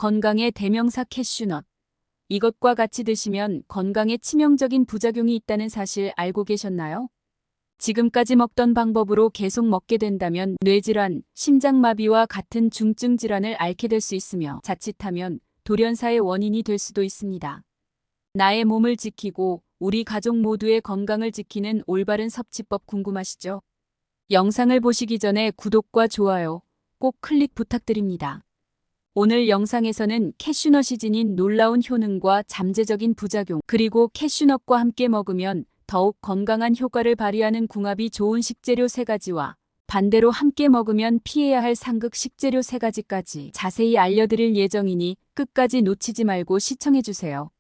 건강의 대명사 캐슈넛. 이것과 같이 드시면 건강에 치명적인 부작용이 있다는 사실 알고 계셨나요? 지금까지 먹던 방법으로 계속 먹게 된다면 뇌질환, 심장마비와 같은 중증 질환을 앓게 될 수 있으며 자칫하면 돌연사의 원인이 될 수도 있습니다. 나의 몸을 지키고 우리 가족 모두의 건강을 지키는 올바른 섭취법 궁금하시죠? 영상을 보시기 전에 구독과 좋아요 꼭 클릭 부탁드립니다. 오늘 영상에서는 캐슈넛이 지닌 놀라운 효능과 잠재적인 부작용, 그리고 캐슈넛과 함께 먹으면 더욱 건강한 효과를 발휘하는 궁합이 좋은 식재료 3가지와 반대로 함께 먹으면 피해야 할 상극 식재료 3가지까지 자세히 알려드릴 예정이니 끝까지 놓치지 말고 시청해주세요.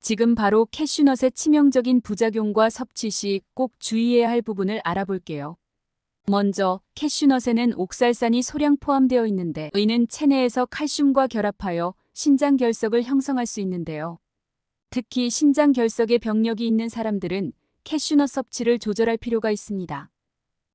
지금 바로 캐슈넛의 치명적인 부작용과 섭취 시 꼭 주의해야 할 부분을 알아볼게요. 먼저 캐슈넛에는 옥살산이 소량 포함되어 있는데 이는 체내에서 칼슘과 결합하여 신장 결석을 형성할 수 있는데요. 특히 신장 결석에 병력이 있는 사람들은 캐슈넛 섭취를 조절할 필요가 있습니다.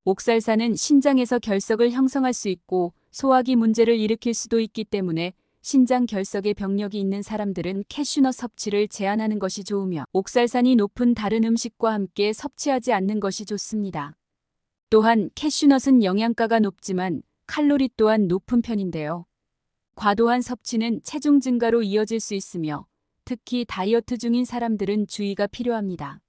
옥살산은 신장에서 결석을 형성할 수 있고 소화기 문제를 일으킬 수도 있기 때문에 신장 결석에 병력이 있는 사람들은 캐슈넛 섭취를 제한하는 것이 좋으며 옥살산이 높은 다른 음식과 함께 섭취하지 않는 것이 좋습니다. 또한 캐슈넛은 영양가가 높지만 칼로리 또한 높은 편인데요. 과도한 섭취는 체중 증가로 이어질 수 있으며 특히 다이어트 중인 사람들은 주의가 필요합니다.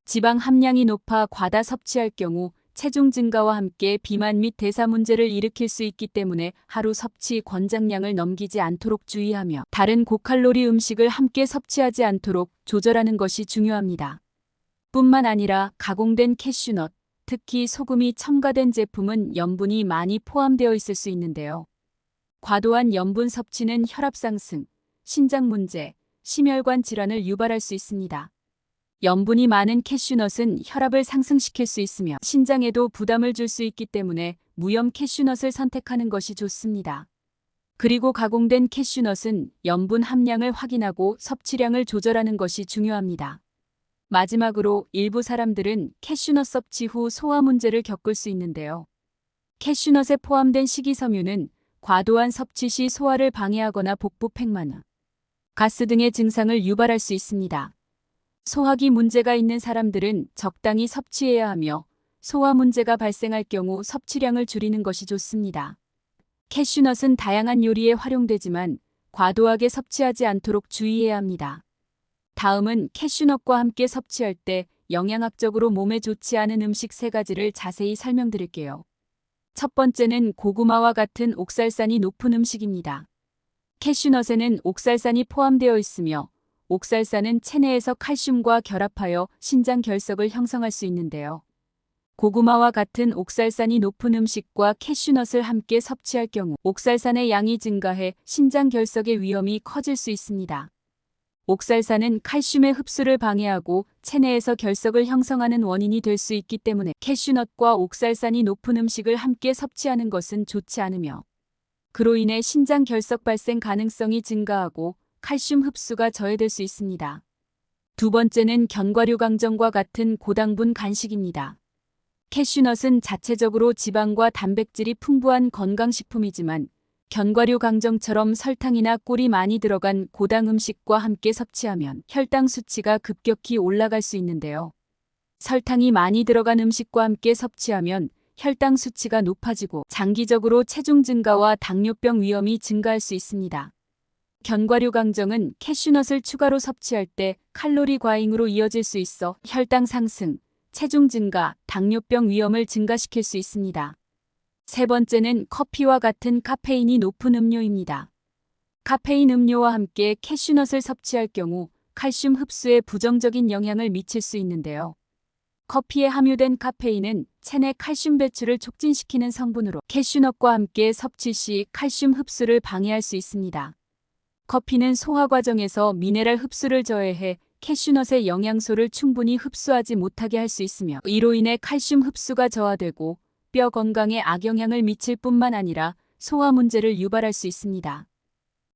지방 함량이 높아 과다 섭취할 경우 체중 증가와 함께 비만 및 대사 문제를 일으킬 수 있기 때문에 하루 섭취 권장량을 넘기지 않도록 주의하며 다른 고칼로리 음식을 함께 섭취하지 않도록 조절하는 것이 중요합니다. 뿐만 아니라 가공된 캐슈넛, 특히 소금이 첨가된 제품은 염분이 많이 포함되어 있을 수 있는데요. 과도한 염분 섭취는 혈압 상승, 신장 문제, 심혈관 질환을 유발할 수 있습니다. 염분이 많은 캐슈넛은 혈압을 상승시킬 수 있으며 신장에도 부담을 줄 수 있기 때문에 무염 캐슈넛을 선택하는 것이 좋습니다. 그리고 가공된 캐슈넛은 염분 함량을 확인하고 섭취량을 조절하는 것이 중요합니다. 마지막으로 일부 사람들은 캐슈넛 섭취 후 소화 문제를 겪을 수 있는데요. 캐슈넛에 포함된 식이섬유는 과도한 섭취 시 소화를 방해하거나 복부 팽만, 가스 등의 증상을 유발할 수 있습니다. 소화기 문제가 있는 사람들은 적당히 섭취해야 하며 소화 문제가 발생할 경우 섭취량을 줄이는 것이 좋습니다. 캐슈넛은 다양한 요리에 활용되지만 과도하게 섭취하지 않도록 주의해야 합니다. 다음은 캐슈넛과 함께 섭취할 때 영양학적으로 몸에 좋지 않은 음식 3가지를 자세히 설명드릴게요. 첫 번째는 고구마와 같은 옥살산이 높은 음식입니다. 캐슈넛에는 옥살산이 포함되어 있으며 옥살산은 체내에서 칼슘과 결합하여 신장 결석을 형성할 수 있는데요. 고구마와 같은 옥살산이 높은 음식과 캐슈넛을 함께 섭취할 경우 옥살산의 양이 증가해 신장 결석의 위험이 커질 수 있습니다. 옥살산은 칼슘의 흡수를 방해하고 체내에서 결석을 형성하는 원인이 될 수 있기 때문에 캐슈넛과 옥살산이 높은 음식을 함께 섭취하는 것은 좋지 않으며 그로 인해 신장 결석 발생 가능성이 증가하고 칼슘 흡수가 저해될 수 있습니다. 두 번째는 견과류 강정과 같은 고당분 간식입니다. 캐슈넛은 자체적으로 지방과 단백질이 풍부한 건강식품이지만 견과류 강정처럼 설탕이나 꿀이 많이 들어간 고당 음식과 함께 섭취하면 혈당 수치가 급격히 올라갈 수 있는데요. 설탕이 많이 들어간 음식과 함께 섭취하면 혈당 수치가 높아지고 장기적으로 체중 증가와 당뇨병 위험이 증가할 수 있습니다. 견과류 강정은 캐슈넛을 추가로 섭취할 때 칼로리 과잉으로 이어질 수 있어 혈당 상승, 체중 증가, 당뇨병 위험을 증가시킬 수 있습니다. 세 번째는 커피와 같은 카페인이 높은 음료입니다. 카페인 음료와 함께 캐슈넛을 섭취할 경우 칼슘 흡수에 부정적인 영향을 미칠 수 있는데요. 커피에 함유된 카페인은 체내 칼슘 배출을 촉진시키는 성분으로 캐슈넛과 함께 섭취 시 칼슘 흡수를 방해할 수 있습니다. 커피는 소화 과정에서 미네랄 흡수를 저해해 캐슈넛의 영양소를 충분히 흡수하지 못하게 할 수 있으며 이로 인해 칼슘 흡수가 저하되고 뼈 건강에 악영향을 미칠 뿐만 아니라 소화 문제를 유발할 수 있습니다.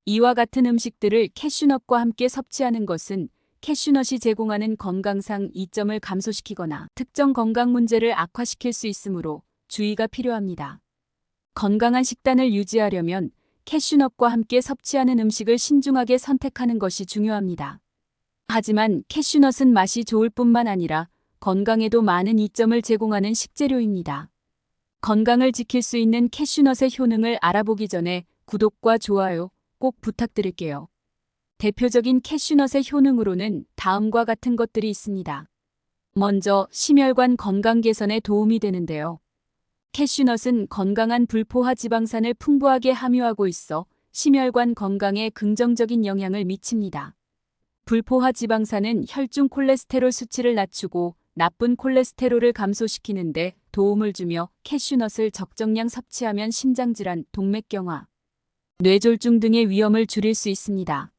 이와 같은 음식들을 캐슈넛과 함께 섭취하는 것은 캐슈넛이 제공하는 건강상 이점을 감소시키거나 특정 건강 문제를 악화시킬 수 있으므로 주의가 필요합니다. 건강한 식단을 유지하려면 캐슈넛과 함께 섭취하는 음식을 신중하게 선택하는 것이 중요합니다. 하지만 캐슈넛은 맛이 좋을 뿐만 아니라 건강에도 많은 이점을 제공하는 식재료입니다. 건강을 지킬 수 있는 캐슈넛의 효능을 알아보기 전에 구독과 좋아요 꼭 부탁드릴게요. 대표적인 캐슈넛의 효능으로는 다음과 같은 것들이 있습니다. 먼저 심혈관 건강 개선에 도움이 되는데요. 캐슈넛은 건강한 불포화 지방산을 풍부하게 함유하고 있어 심혈관 건강에 긍정적인 영향을 미칩니다. 불포화 지방산은 혈중 콜레스테롤 수치를 낮추고 나쁜 콜레스테롤을 감소시키는 데 도움을 주며 캐슈넛을 적정량 섭취하면 심장질환, 동맥경화, 뇌졸중 등의 위험을 줄일 수 있습니다.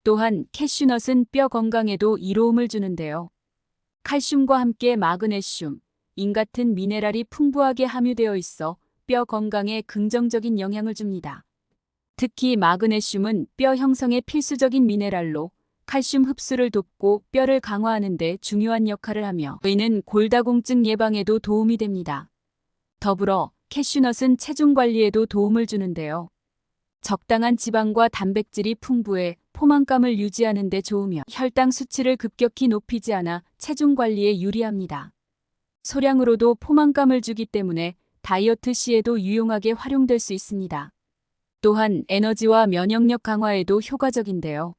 또한 캐슈넛은 뼈 건강에도 이로움을 주는데요. 칼슘과 함께 마그네슘, 인 같은 미네랄이 풍부하게 함유되어 있어 뼈 건강에 긍정적인 영향을 줍니다. 특히 마그네슘은 뼈 형성에 필수적인 미네랄로 칼슘 흡수를 돕고 뼈를 강화하는 데 중요한 역할을 하며 이는 골다공증 예방에도 도움이 됩니다. 더불어 캐슈넛은 체중 관리에도 도움을 주는데요. 적당한 지방과 단백질이 풍부해 포만감을 유지하는 데 좋으며 혈당 수치를 급격히 높이지 않아 체중 관리에 유리합니다. 소량으로도 포만감을 주기 때문에 다이어트 시에도 유용하게 활용될 수 있습니다. 또한 에너지와 면역력 강화에도 효과적인데요.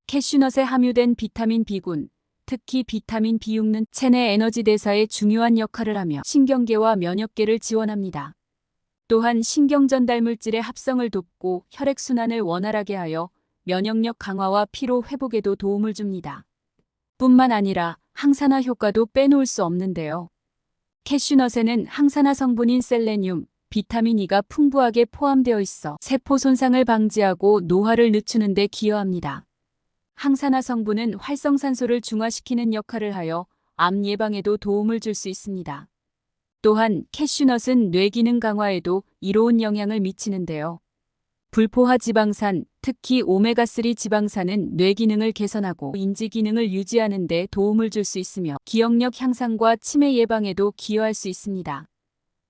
캐슈넛에 함유된 비타민 B군, 특히 비타민 B6는 체내 에너지 대사에 중요한 역할을 하며 신경계와 면역계를 지원합니다. 또한 신경 전달 물질의 합성을 돕고 혈액순환을 원활하게 하여 면역력 강화와 피로 회복에도 도움을 줍니다. 뿐만 아니라 항산화 효과도 빼놓을 수 없는데요. 캐슈넛에는 항산화 성분인 셀레늄, 비타민 E가 풍부하게 포함되어 있어 세포 손상을 방지하고 노화를 늦추는 데 기여합니다. 항산화 성분은 활성산소를 중화시키는 역할을 하여 암 예방에도 도움을 줄 수 있습니다. 또한 캐슈넛은 뇌 기능 강화에도 이로운 영향을 미치는데요. 불포화 지방산, 특히 오메가3 지방산은 뇌 기능을 개선하고 인지 기능을 유지하는 데 도움을 줄 수 있으며 기억력 향상과 치매 예방에도 기여할 수 있습니다.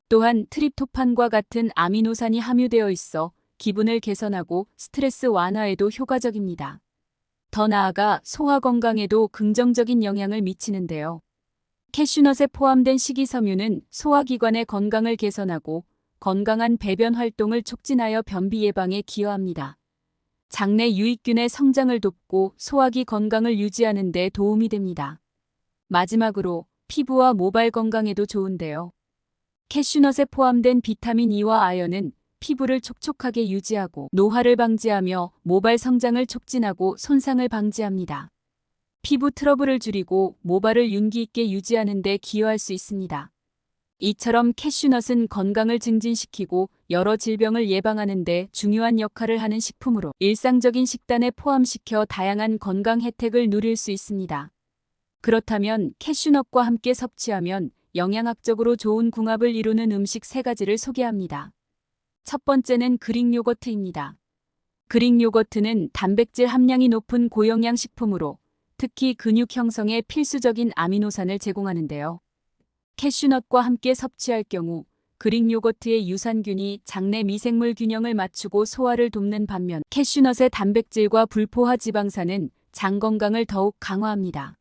또한 트립토판과 같은 아미노산이 함유되어 있어 기분을 개선하고 스트레스 완화에도 효과적입니다. 더 나아가 소화 건강에도 긍정적인 영향을 미치는데요. 캐슈넛에 포함된 식이섬유는 소화기관의 건강을 개선하고 건강한 배변 활동을 촉진하여 변비 예방에 기여합니다. 장내 유익균의 성장을 돕고 소화기 건강을 유지하는 데 도움이 됩니다. 마지막으로 피부와 모발 건강에도 좋은데요. 캐슈넛에 포함된 비타민 E와 아연은 피부를 촉촉하게 유지하고 노화를 방지하며 모발 성장을 촉진하고 손상을 방지합니다. 피부 트러블을 줄이고 모발을 윤기 있게 유지하는 데 기여할 수 있습니다. 이처럼 캐슈넛은 건강을 증진시키고 여러 질병을 예방하는 데 중요한 역할을 하는 식품으로 일상적인 식단에 포함시켜 다양한 건강 혜택을 누릴 수 있습니다. 그렇다면 캐슈넛과 함께 섭취하면 영양학적으로 좋은 궁합을 이루는 음식 3가지를 소개합니다. 첫 번째는 그릭 요거트입니다. 그릭 요거트는 단백질 함량이 높은 고영양 식품으로 특히 근육 형성에 필수적인 아미노산을 제공하는데요. 캐슈넛과 함께 섭취할 경우 그릭 요거트의 유산균이 장내 미생물 균형을 맞추고 소화를 돕는 반면 캐슈넛의 단백질과 불포화 지방산은 장 건강을 더욱 강화합니다.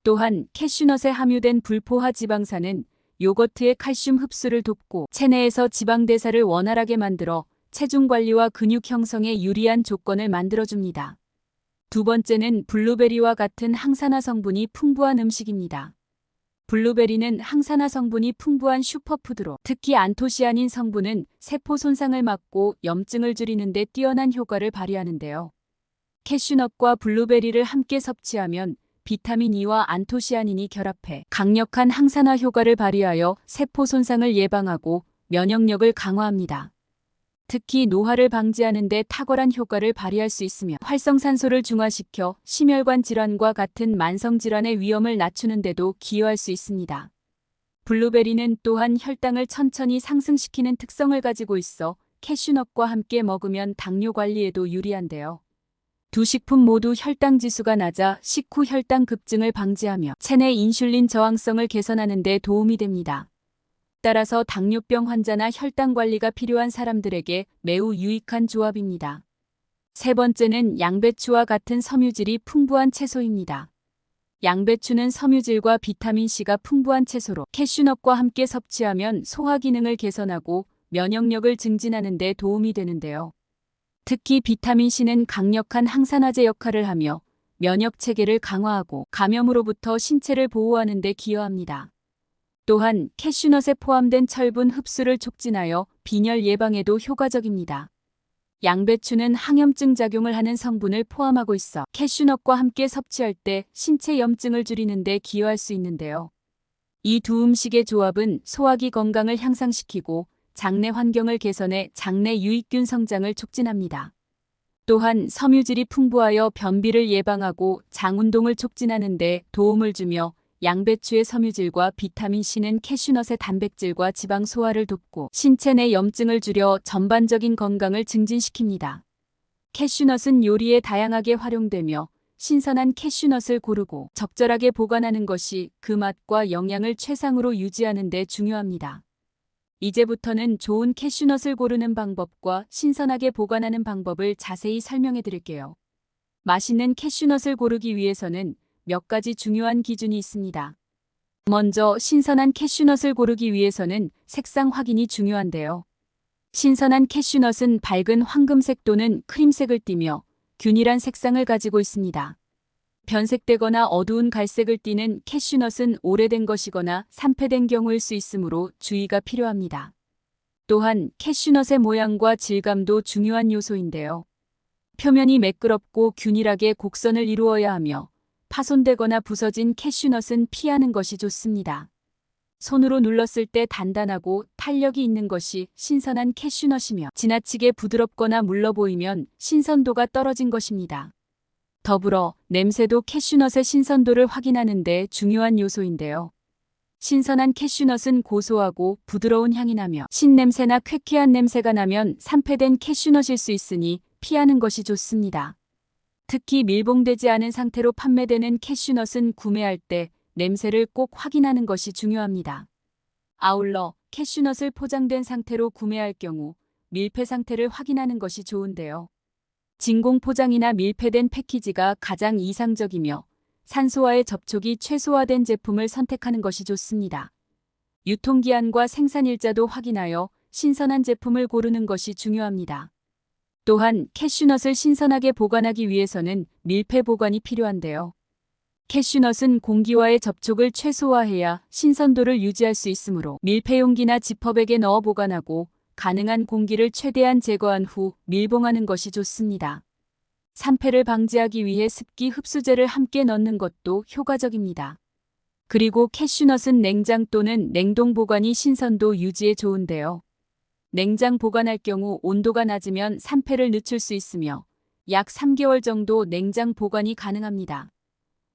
또한 캐슈넛에 함유된 불포화 지방산은 요거트의 칼슘 흡수를 돕고 체내에서 지방 대사를 원활하게 만들어 체중 관리와 근육 형성에 유리한 조건을 만들어줍니다. 두 번째는 블루베리와 같은 항산화 성분이 풍부한 음식입니다. 블루베리는 항산화 성분이 풍부한 슈퍼푸드로 특히 안토시아닌 성분은 세포 손상을 막고 염증을 줄이는 데 뛰어난 효과를 발휘하는데요. 캐슈넛과 블루베리를 함께 섭취하면 비타민 E와 안토시아닌이 결합해 강력한 항산화 효과를 발휘하여 세포 손상을 예방하고 면역력을 강화합니다. 특히 노화를 방지하는 데 탁월한 효과를 발휘할 수 있으며 활성산소를 중화시켜 심혈관 질환과 같은 만성 질환의 위험을 낮추는 데도 기여할 수 있습니다. 블루베리는 또한 혈당을 천천히 상승시키는 특성을 가지고 있어 캐슈넛과 함께 먹으면 당뇨 관리에도 유리한데요. 두 식품 모두 혈당 지수가 낮아 식후 혈당 급증을 방지하며 체내 인슐린 저항성을 개선하는 데 도움이 됩니다. 따라서 당뇨병 환자나 혈당 관리가 필요한 사람들에게 매우 유익한 조합입니다. 세 번째는 양배추와 같은 섬유질이 풍부한 채소입니다. 양배추는 섬유질과 비타민C가 풍부한 채소로 캐슈넛과 함께 섭취하면 소화 기능을 개선하고 면역력을 증진하는 데 도움이 되는데요. 특히 비타민C는 강력한 항산화제 역할을 하며 면역 체계를 강화하고 감염으로부터 신체를 보호하는 데 기여합니다. 또한 캐슈넛에 포함된 철분 흡수를 촉진하여 빈혈 예방에도 효과적입니다. 양배추는 항염증 작용을 하는 성분을 포함하고 있어 캐슈넛과 함께 섭취할 때 신체 염증을 줄이는 데 기여할 수 있는데요. 이 두 음식의 조합은 소화기 건강을 향상시키고 장내 환경을 개선해 장내 유익균 성장을 촉진합니다. 또한 섬유질이 풍부하여 변비를 예방하고 장 운동을 촉진하는 데 도움을 주며 양배추의 섬유질과 비타민C는 캐슈넛의 단백질과 지방 소화를 돕고 신체 내 염증을 줄여 전반적인 건강을 증진시킵니다. 캐슈넛은 요리에 다양하게 활용되며 신선한 캐슈넛을 고르고 적절하게 보관하는 것이 그 맛과 영양을 최상으로 유지하는 데 중요합니다. 이제부터는 좋은 캐슈넛을 고르는 방법과 신선하게 보관하는 방법을 자세히 설명해 드릴게요. 맛있는 캐슈넛을 고르기 위해서는 몇 가지 중요한 기준이 있습니다. 먼저 신선한 캐슈넛을 고르기 위해서는 색상 확인이 중요한데요. 신선한 캐슈넛은 밝은 황금색 또는 크림색을 띠며 균일한 색상을 가지고 있습니다. 변색되거나 어두운 갈색을 띠는 캐슈넛은 오래된 것이거나 산패된 경우일 수 있으므로 주의가 필요합니다. 또한 캐슈넛의 모양과 질감도 중요한 요소인데요. 표면이 매끄럽고 균일하게 곡선을 이루어야 하며 파손되거나 부서진 캐슈넛은 피하는 것이 좋습니다. 손으로 눌렀을 때 단단하고 탄력이 있는 것이 신선한 캐슈넛이며 지나치게 부드럽거나 물러 보이면 신선도가 떨어진 것입니다. 더불어 냄새도 캐슈넛의 신선도를 확인하는 데 중요한 요소인데요. 신선한 캐슈넛은 고소하고 부드러운 향이 나며 신냄새나 쾌쾌한 냄새가 나면 산패된 캐슈넛일 수 있으니 피하는 것이 좋습니다. 특히 밀봉되지 않은 상태로 판매되는 캐슈넛은 구매할 때 냄새를 꼭 확인하는 것이 중요합니다. 아울러 캐슈넛을 포장된 상태로 구매할 경우 밀폐 상태를 확인하는 것이 좋은데요. 진공 포장이나 밀폐된 패키지가 가장 이상적이며 산소와의 접촉이 최소화된 제품을 선택하는 것이 좋습니다. 유통기한과 생산일자도 확인하여 신선한 제품을 고르는 것이 중요합니다. 또한 캐슈넛을 신선하게 보관하기 위해서는 밀폐 보관이 필요한데요. 캐슈넛은 공기와의 접촉을 최소화해야 신선도를 유지할 수 있으므로 밀폐용기나 지퍼백에 넣어 보관하고 가능한 공기를 최대한 제거한 후 밀봉하는 것이 좋습니다. 산패를 방지하기 위해 습기 흡수제를 함께 넣는 것도 효과적입니다. 그리고 캐슈넛은 냉장 또는 냉동 보관이 신선도 유지에 좋은데요. 냉장 보관할 경우 온도가 낮으면 산패를 늦출 수 있으며 약 3개월 정도 냉장 보관이 가능합니다.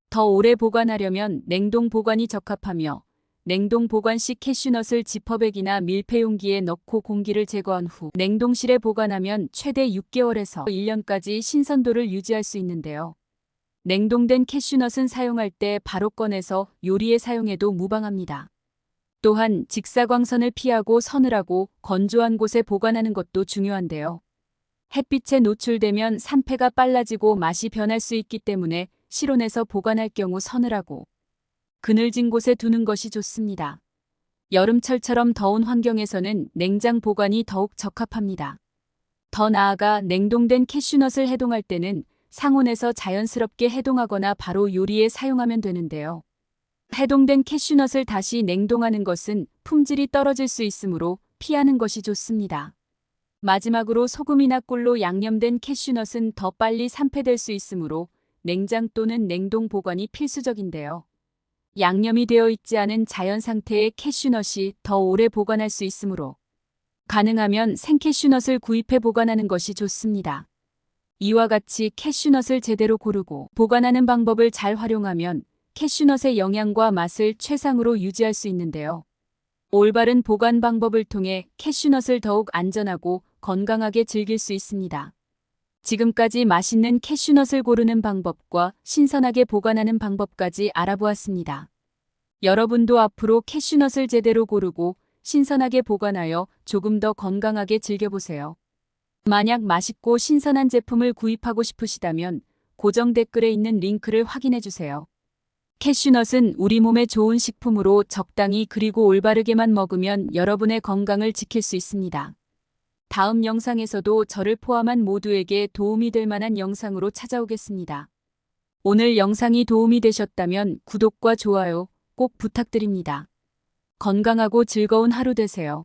더 오래 보관하려면 냉동 보관이 적합하며 냉동 보관 시 캐슈넛을 지퍼백이나 밀폐용기에 넣고 공기를 제거한 후 냉동실에 보관하면 최대 6개월에서 1년까지 신선도를 유지할 수 있는데요. 냉동된 캐슈넛은 사용할 때 바로 꺼내서 요리에 사용해도 무방합니다. 또한 직사광선을 피하고 서늘하고 건조한 곳에 보관하는 것도 중요한데요. 햇빛에 노출되면 산패가 빨라지고 맛이 변할 수 있기 때문에 실온에서 보관할 경우 서늘하고 그늘진 곳에 두는 것이 좋습니다. 여름철처럼 더운 환경에서는 냉장 보관이 더욱 적합합니다. 더 나아가 냉동된 캐슈넛을 해동할 때는 상온에서 자연스럽게 해동하거나 바로 요리에 사용하면 되는데요. 해동된 캐슈넛을 다시 냉동하는 것은 품질이 떨어질 수 있으므로 피하는 것이 좋습니다. 마지막으로 소금이나 꿀로 양념된 캐슈넛은 더 빨리 산패될 수 있으므로 냉장 또는 냉동 보관이 필수적인데요. 양념이 되어 있지 않은 자연 상태의 캐슈넛이 더 오래 보관할 수 있으므로 가능하면 생캐슈넛을 구입해 보관하는 것이 좋습니다. 이와 같이 캐슈넛을 제대로 고르고 보관하는 방법을 잘 활용하면 캐슈넛의 영양과 맛을 최상으로 유지할 수 있는데요. 올바른 보관 방법을 통해 캐슈넛을 더욱 안전하고 건강하게 즐길 수 있습니다. 지금까지 맛있는 캐슈넛을 고르는 방법과 신선하게 보관하는 방법까지 알아보았습니다. 여러분도 앞으로 캐슈넛을 제대로 고르고 신선하게 보관하여 조금 더 건강하게 즐겨보세요. 만약 맛있고 신선한 제품을 구입하고 싶으시다면 고정 댓글에 있는 링크를 확인해 주세요. 캐슈넛은 우리 몸에 좋은 식품으로 적당히 그리고 올바르게만 먹으면 여러분의 건강을 지킬 수 있습니다. 다음 영상에서도 저를 포함한 모두에게 도움이 될 만한 영상으로 찾아오겠습니다. 오늘 영상이 도움이 되셨다면 구독과 좋아요 꼭 부탁드립니다. 건강하고 즐거운 하루 되세요.